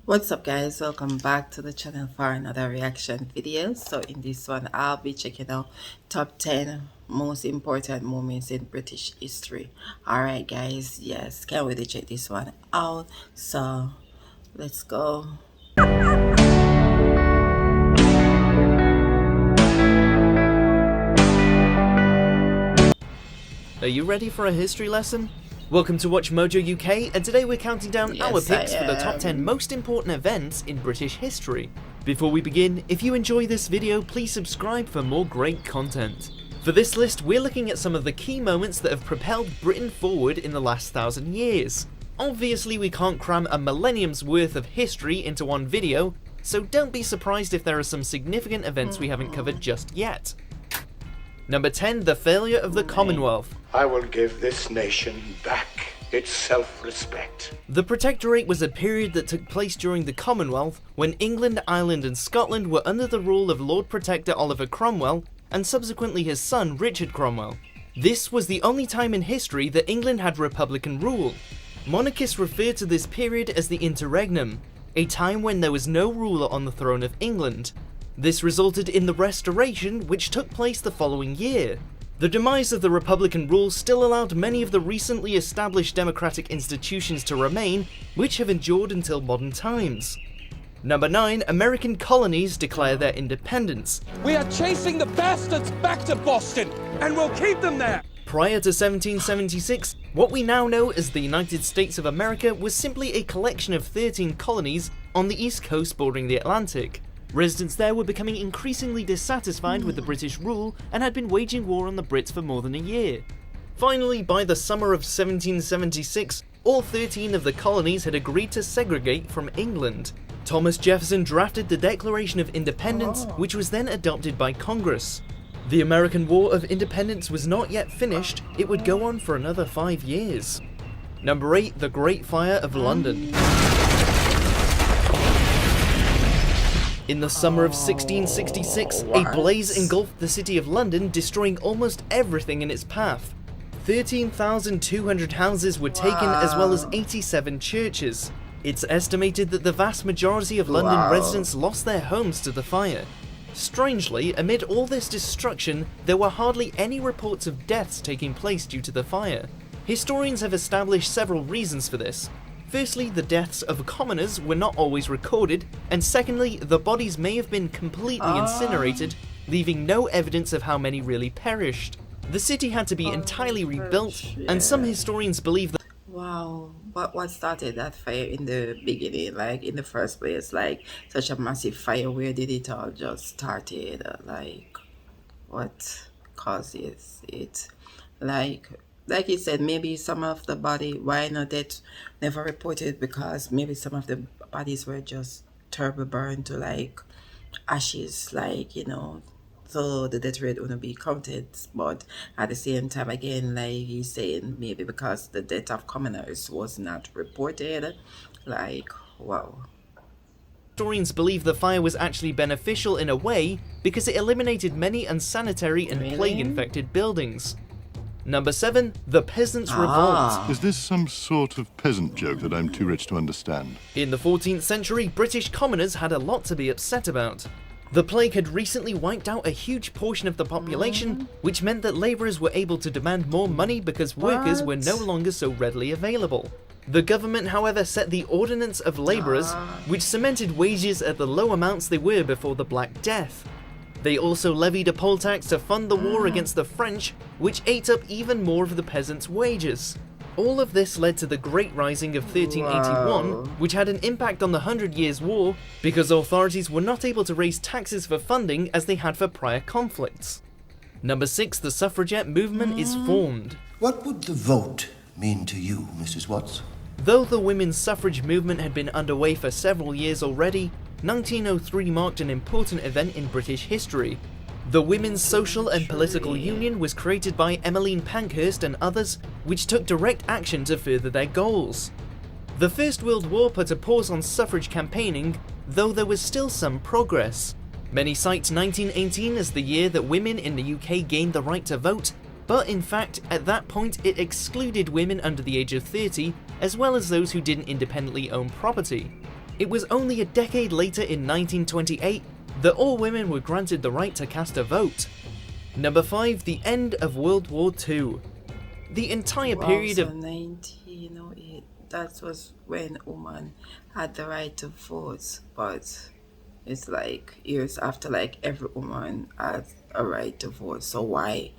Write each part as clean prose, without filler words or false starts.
What's up guys, welcome back to the channel for another reaction video. So in this one I'll be checking out top 10 most important moments in British history. Alright guys, yes, can't wait to check this one out, so let's go. Are you ready for a history lesson? Welcome to Watch Mojo UK, and today we're counting down our picks for the top 10 most important events in British history. Before we begin, if you enjoy this video, please subscribe for more great content. For this list, we're looking at some of the key moments that have propelled Britain forward in the last 1,000 years. Obviously, we can't cram a millennium's worth of history into one video, so don't be surprised if there are some significant events we haven't covered just yet. Number 10, the failure of the Commonwealth. I will give this nation back its self-respect. The Protectorate was a period that took place during the Commonwealth when England, Ireland and Scotland were under the rule of Lord Protector Oliver Cromwell and subsequently his son Richard Cromwell. This was the only time in history that England had republican rule. Monarchists refer to this period as the interregnum, a time when there was no ruler on the throne of England. This resulted in the Restoration, which took place the following year. The demise of the Republican rule still allowed many of the recently established democratic institutions to remain, which have endured until modern times. Number 9, American colonies declare their independence. We are chasing the bastards back to Boston, and we'll keep them there! Prior to 1776, what we now know as the United States of America was simply a collection of 13 colonies on the east coast bordering the Atlantic. Residents there were becoming increasingly dissatisfied with the British rule and had been waging war on the Brits for more than a year. Finally, by the summer of 1776, all 13 of the colonies had agreed to segregate from England. Thomas Jefferson drafted the Declaration of Independence, which was then adopted by Congress. The American War of Independence was not yet finished, it would go on for another 5 years. Number 8, the Great Fire of London. In the summer of 1666, a blaze engulfed the city of London, destroying almost everything in its path. 13,200 houses were taken, as well as 87 churches. It's estimated that the vast majority of London residents lost their homes to the fire. Strangely, amid all this destruction, there were hardly any reports of deaths taking place due to the fire. Historians have established several reasons for this. Firstly, the deaths of commoners were not always recorded, and secondly, the bodies may have been completely incinerated, leaving no evidence of how many really perished. The city had to be entirely rebuilt, and some historians believe that What started that fire in the beginning, like in the first place, like such a massive fire? Where did it all just started? Like what causes it? Like you said, maybe some of the body, why not that never reported? Because maybe some of the bodies were just turbo burned to like ashes, like, you know, so the death rate wouldn't be counted. But at the same time, again, like he's saying, maybe because the death of commoners was not reported. Like, wow. historians believe the fire was actually beneficial in a way because it eliminated many unsanitary and plague-infected buildings. Number 7, the Peasants Revolt. Is this some sort of peasant joke that I'm too rich to understand? In the 14th century, British commoners had a lot to be upset about. The plague had recently wiped out a huge portion of the population, which meant that labourers were able to demand more money because workers were no longer so readily available. The government, however, set the Ordinance of Labourers, which cemented wages at the low amounts they were before the Black Death. They also levied a poll tax to fund the war against the French, which ate up even more of the peasants' wages. All of this led to the Great Rising of 1381, which had an impact on the 100 Years' War because authorities were not able to raise taxes for funding as they had for prior conflicts. Number 6, the suffragette movement is formed. What would the vote mean to you, Mrs. Watts? Though the women's suffrage movement had been underway for several years already, 1903 marked an important event in British history. The Women's Social and Political Union was created by Emmeline Pankhurst and others, which took direct action to further their goals. The First World War put a pause on suffrage campaigning, though there was still some progress. Many cite 1918 as the year that women in the UK gained the right to vote, but in fact, at that point it excluded women under the age of 30, as well as those who didn't independently own property. It was only a decade later in 1928 that all women were granted the right to cast a vote. Number 5. The end of World War II. The entire period so of 1908, that was when women had the right to vote, but it's like years after, like every woman has a right to vote. So why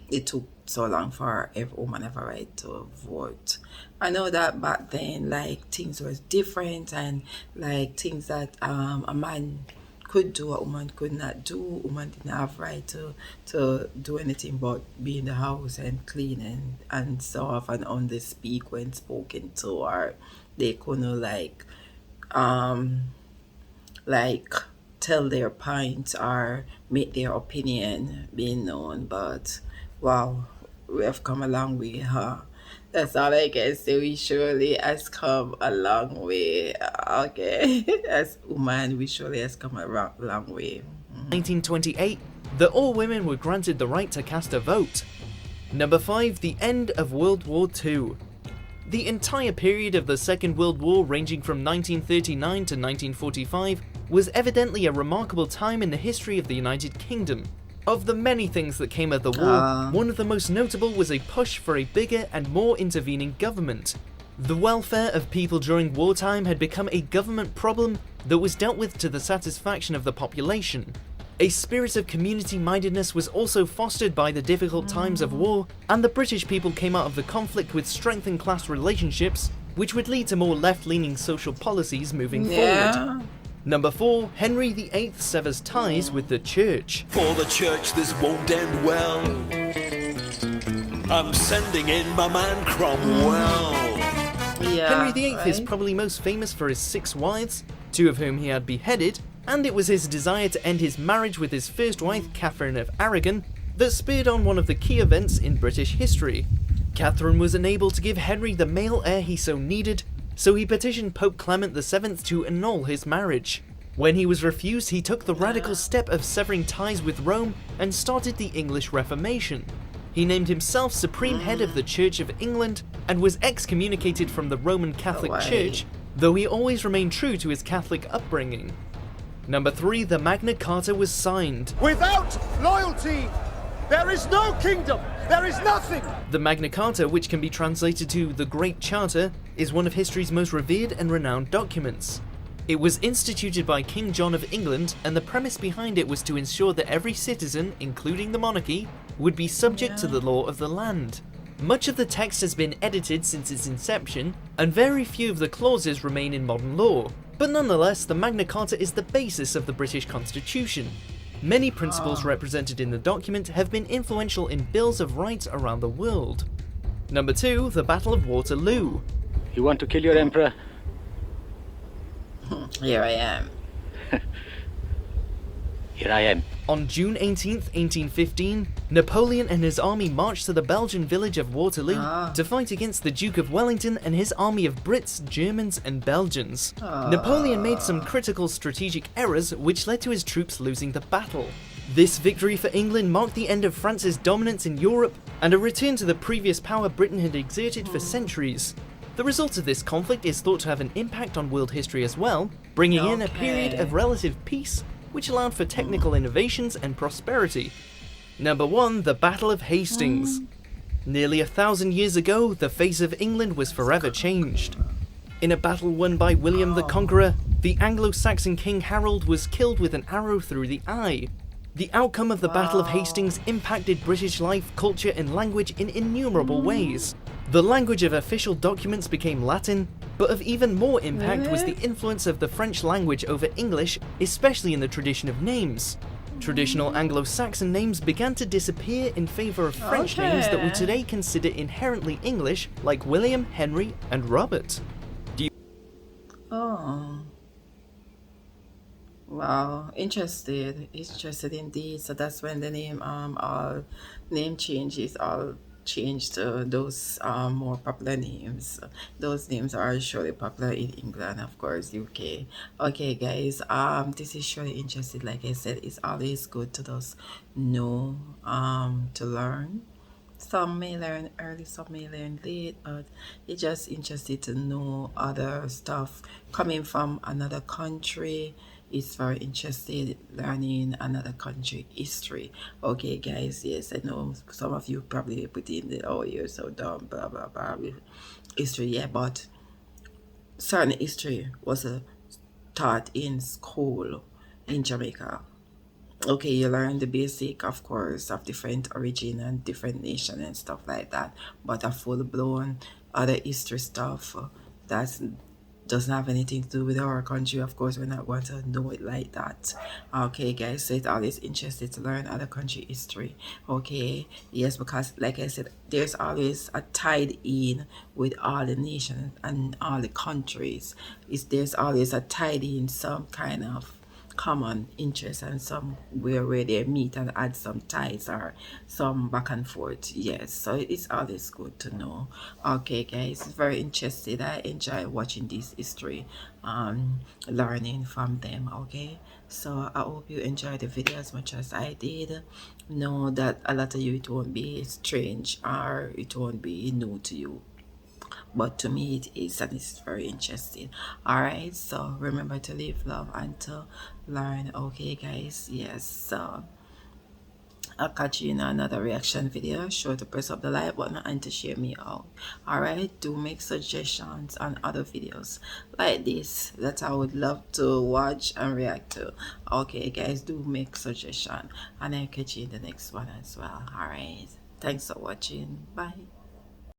it took so long for every woman have a right to vote? I know that back then, like things was different, and like things that a man could do, a woman could not do. Woman didn't have right to do anything but be in the house and clean and stuff, and only speak when spoken to, or they couldn't um like tell their point or make their opinion being known. But wow, we have come a long way, huh? That's all I can say. We surely has come a long way. Okay. As woman, we surely has come a long way. 1928 that all women were granted the right to cast a vote. Number 5. The end of World War II. The entire period of the Second World War, ranging from 1939 to 1945, was evidently a remarkable time in the history of the United Kingdom. Of the many things that came of the war, one of the most notable was a push for a bigger and more intervening government. The welfare of people during wartime had become a government problem that was dealt with to the satisfaction of the population. A spirit of community-mindedness was also fostered by the difficult times of war, and the British people came out of the conflict with strengthened class relationships, which would lead to more left-leaning social policies moving forward. Number 4. Henry VIII severs ties with the church. For the church this won't end well. I'm sending in my man Cromwell. Henry VIII is probably most famous for his 6 wives, 2 of whom he had beheaded, and it was his desire to end his marriage with his first wife, Catherine of Aragon, that spurred on one of the key events in British history. Catherine was unable to give Henry the male heir he so needed, so he petitioned Pope Clement VII to annul his marriage. When he was refused, he took the radical step of severing ties with Rome and started the English Reformation. He named himself Supreme Head of the Church of England and was excommunicated from the Roman Catholic Church, though he always remained true to his Catholic upbringing. Number 3. The Magna Carta was signed. Without loyalty, there is no kingdom. There is nothing. The Magna Carta, which can be translated to the Great Charter, is one of history's most revered and renowned documents. It was instituted by King John of England, and the premise behind it was to ensure that every citizen, including the monarchy, would be subject to the law of the land. Much of the text has been edited since its inception, and very few of the clauses remain in modern law. But nonetheless, the Magna Carta is the basis of the British Constitution. Many principles represented in the document have been influential in bills of rights around the world. Number 2. The Battle of Waterloo. You want to kill your emperor? Here I am. Here I am. On June 18th, 1815, Napoleon and his army marched to the Belgian village of Waterloo to fight against the Duke of Wellington and his army of Brits, Germans and Belgians. Napoleon made some critical strategic errors which led to his troops losing the battle. This victory for England marked the end of France's dominance in Europe and a return to the previous power Britain had exerted for centuries. The result of this conflict is thought to have an impact on world history as well, bringing in a period of relative peace which allowed for technical innovations and prosperity. Number 1. The Battle of Hastings. Nearly 1,000 years ago, the face of England was forever changed. In a battle won by William the Conqueror, the Anglo-Saxon King Harold was killed with an arrow through the eye. The outcome of the Battle of Hastings impacted British life, culture and language in innumerable ways. The language of official documents became Latin, but of even more impact was the influence of the French language over English, especially in the tradition of names. Traditional Anglo-Saxon names began to disappear in favour of French names that we today consider inherently English, like William, Henry and Robert. Wow, interested indeed. So that's when the name changes all changed to those more popular names. Those names are surely popular in England, of course, UK. Okay, guys, this is surely interesting. Like I said, it's always good to just know, to learn, Some may learn early, some may learn late, but you're just interested to know other stuff coming from another country. It's very interested learning another country history. Okay, guys, yes, I know some of you probably put in the, oh, you're so dumb, blah blah blah with history, yeah, but certain history was taught in school in Jamaica. Okay, you learn the basic, of course, of different origin and different nation and stuff like that, but a full-blown other history stuff that's doesn't have anything to do with our country. Of course, we're not going to know it like that. Okay, guys, so it's always interested to learn other country history. Okay, yes, because like I said, there's always a tied in with all the nations and all the countries. There's always a tied in some kind of common interest and somewhere where they meet and add some ties or some back and forth. Yes, so it's always good to know. Okay, guys, very interested. I enjoy watching this history, learning from them. Okay, so I hope you enjoyed the video as much as I did. Know that a lot of you, it won't be strange or it won't be new to you, but to me it is, and it's very interesting. All right, so remember to live, love, and to learn. Okay, guys, yes, so I'll catch you in another reaction video. Sure to press up the like button and to share me out. All right, do make suggestions on other videos like this that I would love to watch and react to. Okay, guys, do make suggestion, and I'll catch you in the next one as well. All right, thanks for watching. Bye.